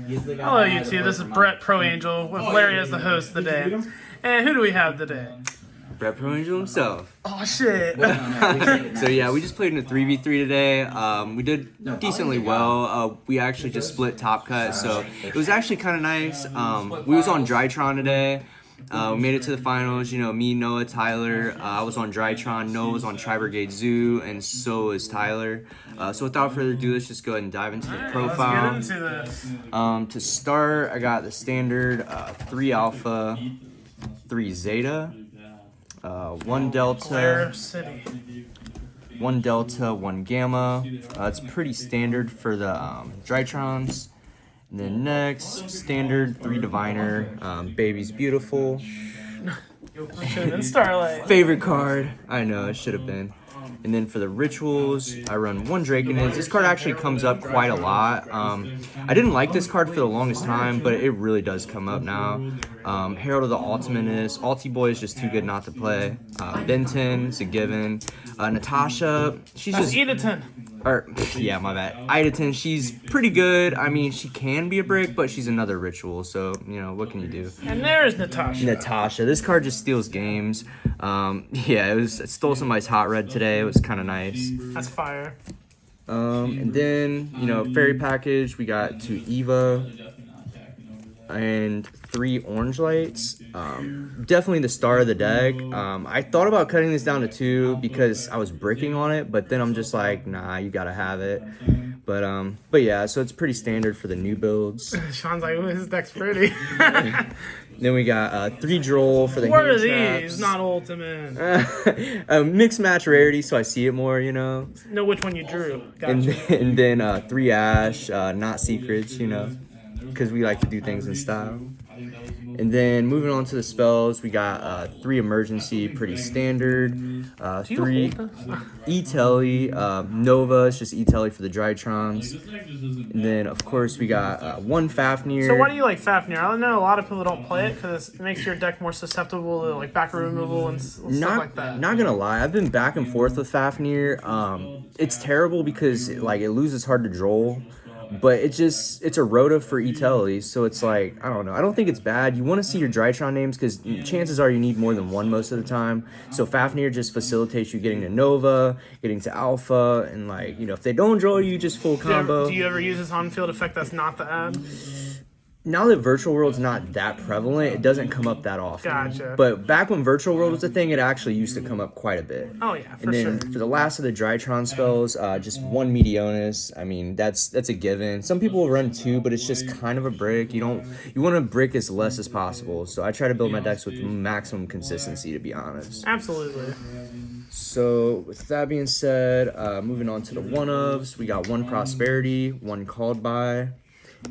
Hello, YouTube. This is BrettProAngel with Larry as the host today. And who do we have today? BrettProAngel himself. Oh, shit. So yeah, we just played in a 3v3 today. We did decently well. We actually just split top cut, so it was actually kind of nice. We was on Drytron today. We made it to the finals. You know, me, Noah, Tyler. I was on Drytron. Noah was on Tri-Brigade Zoo, and so is Tyler. So without further ado, let's just go ahead and dive into the profile. Let's get into this. To start, I got the standard 3 alpha, 3 zeta, 1 delta, 1 delta, 1 gamma. It's pretty standard for the Drytrons. And then next, standard 3 diviner, baby's beautiful. Should have been Starlight. Favorite card, I know, it should have been. And then for the rituals, I run 1 Draconids. This card actually comes up quite a lot. I didn't like this card for the longest time, but it really does come up now. Herald of the Ultimatus. Ulti Boy is just too good not to play. Benton, it's a given. Natasha, she's That's just... Edaton. Or, yeah, my bad. Idaton, she's pretty good. I mean, she can be a brick, but she's another ritual, so, you know, what can you do? And there's Natasha. Natasha. This card just steals games. Yeah, it stole somebody's hot red today. It was kind of nice. That's fire. And then, you know, fairy package, we got 2 Eva and 3 orange lights. Definitely the star of the deck. I thought about cutting this down to 2 because I was bricking on it, but then I'm just like, nah, you gotta have it. But yeah, so it's pretty standard for the new builds. Sean's like, oh, his deck's pretty. Then we got 3 droll for the What hand are traps. these? Not ultimate. Mixed match rarity, so I see it more, you know. Know which one you drew. Gotcha. And then 3 ash, not secrets, you know, because we like to do things in style. And then moving on to the spells, we got 3 emergency, pretty standard. 3 E-Telly, Nova, it's just E-Telly for the Drytrons. And then, of course, we got 1 Fafnir. So why do you like Fafnir? I know a lot of people don't play it because it makes your deck more susceptible to like back removal and stuff like that. Not gonna lie, I've been back and forth with Fafnir. It's terrible because like it loses hard to droll. But it's a rota for E-Telly, so it's like, I don't know. I don't think it's bad. You want to see your Drytron names because chances are you need more than 1 most of the time. So Fafnir just facilitates you getting to Nova, getting to Alpha, and like, you know, if they don't draw you, just full combo. Do you ever use this on-field effect that's not the ad? Now that Virtual World's not that prevalent, it doesn't come up that often. Gotcha. But back when Virtual World was a thing, it actually used to come up quite a bit. Oh yeah, for And then sure. for the last of the Drytron spells, just 1 Meteonis. I mean, that's a given. Some people will run 2, but it's just kind of a brick. You want to brick as less as possible. So I try to build my decks with maximum consistency, to be honest. Absolutely. So with that being said, moving on to the one-ofs, we got 1 Prosperity, 1 Called By,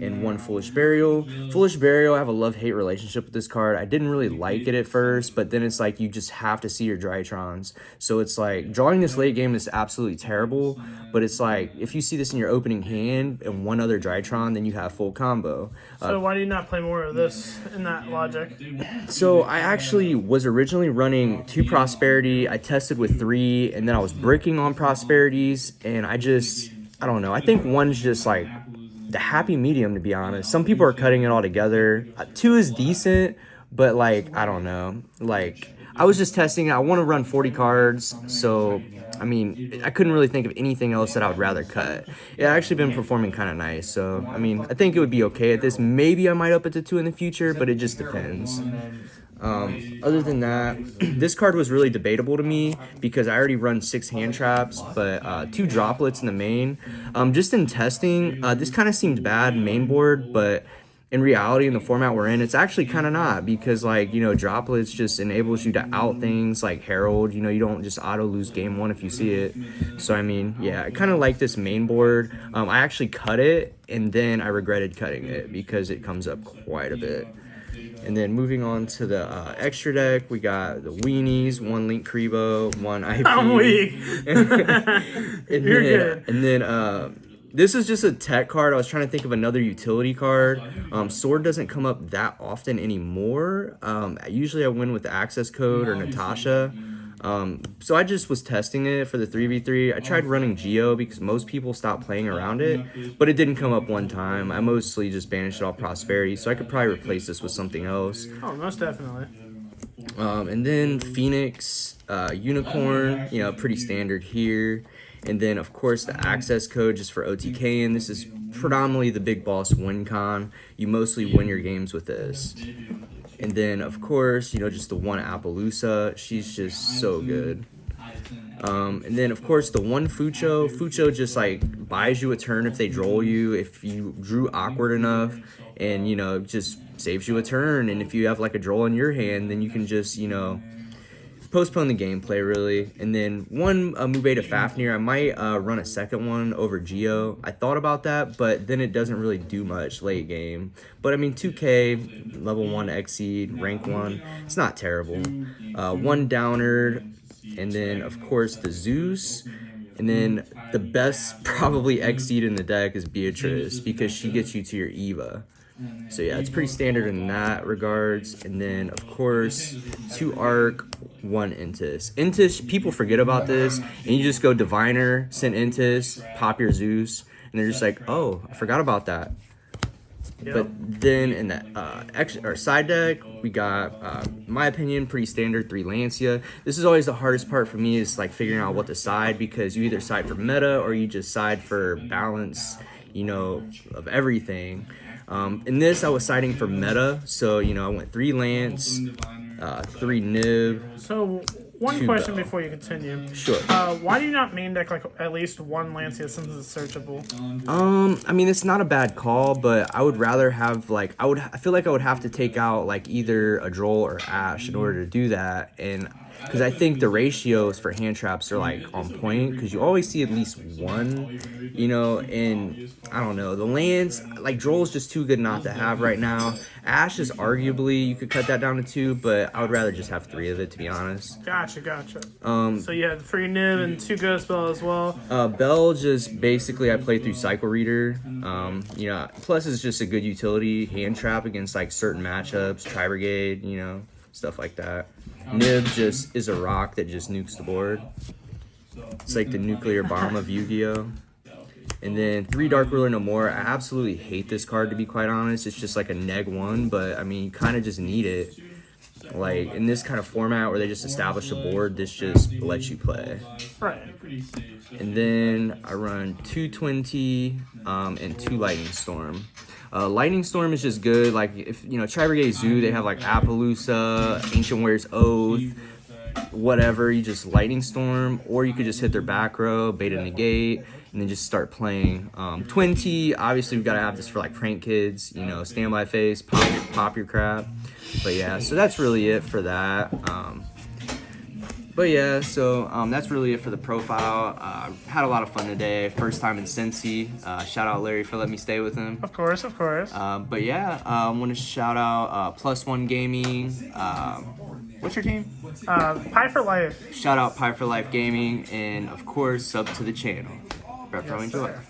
and 1 Foolish Burial. Foolish Burial, I have a love-hate relationship with this card. I didn't really like it at first, but then it's like you just have to see your Drytrons. So it's like, drawing this late game is absolutely terrible, but it's like, if you see this in your opening hand and 1 other Drytron, then you have full combo. So why do you not play more of this in that logic? So I actually was originally running 2 Prosperity. I tested with 3, and then I was bricking on Prosperities, and I don't know. I think 1's just like the happy medium, to be honest. Some people are cutting it all together. 2 is decent, but like, I don't know. Like, I was just testing it. I want to run 40 cards, so I mean, I couldn't really think of anything else that I would rather cut. It actually been performing kind of nice, so I mean, I think it would be okay at this. Maybe I might up it to 2 in the future, but it just depends. Other than that, this card was really debatable to me because I already run 6 hand traps, but 2 droplets in the main. Just in testing, this kind of seemed bad main board, but in reality, in the format we're in, it's actually kind of not because, like, you know, droplets just enables you to out things like Herald. You know, you don't just auto lose game 1 if you see it. So, I mean, yeah, I kind of like this main board. I actually cut it, and then I regretted cutting it because it comes up quite a bit. And then moving on to the extra deck, we got the Weenies, 1 Link Kribo, 1 IP. I'm weak. You're good. And then this is just a tech card. I was trying to think of another utility card. Sword doesn't come up that often anymore. Usually I win with the access code or Natasha. So I just was testing it for the 3v3. I tried running Geo because most people stopped playing around it, but it didn't come up one time. I mostly just banished it off Prosperity, so I could probably replace this with something else. Oh, most definitely. And then Phoenix, Unicorn, you know, pretty standard here. And then, of course, the access code just for OTK, and this is predominantly the big boss win con. You mostly win your games with this. And then, of course, you know, just the one Appaloosa. She's just so good. And then, of course, the one Fucho. Fucho just, like, buys you a turn if they droll you, if you drew awkward enough, and, you know, just saves you a turn. And if you have, like, a droll in your hand, then you can just, you know, postpone the gameplay, really. And then one Mubeta Fafnir, I might run a second one over Geo. I thought about that, but then it doesn't really do much late game. But I mean, 2K, level 1 Exceed, rank 1, it's not terrible. One Downer, and then of course the Zeus. And then the best probably Exceed in the deck is Beatrice, because she gets you to your Eva. So yeah, it's pretty standard in that regards. And then of course 2 Arc, 1 Intis. Intis, people forget about this, and you just go Diviner, send Intis, pop your Zeus, and they're just like, oh, I forgot about that. Yep. But then in that side deck, we got, in my opinion, pretty standard 3 Lancia. This is always the hardest part for me, is like figuring out what to side, because you either side for meta or you just side for balance, you know, of everything. In this, I was siding for meta, so, you know, I went 3 Lance, 3 Nib. So, one question before you continue. Sure. Why do you not main deck, like, at least 1 Lancia since it's searchable? I mean, it's not a bad call, but I would rather have, like, I feel like I would have to take out, like, either a Droll or Ash in order to do that, and because I think the ratios for hand traps are like on point, because you always see at least one, you know. And I don't know, the lands, like Droll's just too good not to have right now. Ash is arguably, you could cut that down to 2, but I would rather just have 3 of it, to be honest. Gotcha. So you had 3 Nib and 2 Ghost Bell as well. Bell, just basically I play through Cycle Reader. You know, plus it's just a good utility hand trap against like certain matchups, Tri Brigade, you know, stuff like that. Nib just is a rock that just nukes the board. It's like the nuclear bomb of Yu-Gi-Oh! And then 3 Dark Ruler No More. I absolutely hate this card, to be quite honest. It's just like a neg 1, but I mean, you kind of just need it. Like, in this kind of format where they just establish a board, this just lets you play. Right. And then I run 2 Twinty and 2 Lightning Storm. Lightning Storm is just good. Like, if, you know, Tri Brigade Zoo, they have like Appaloosa, Ancient Warrior's Oath, whatever. You just Lightning Storm, or you could just hit their back row, Beta Negate, and then just start playing. Twinty, obviously we've got to have this for like prank kids, you know, standby face, pop your crap. But yeah, so that's really it for that. But yeah, so that's really it for the profile. Had a lot of fun today. First time in Cincy. Shout out Larry for letting me stay with him. Of course. But yeah, I want to shout out +1 Gaming. What's your team? Pie for Life. Shout out Pie for Life Gaming, and of course, sub to the channel. BrettProAngel.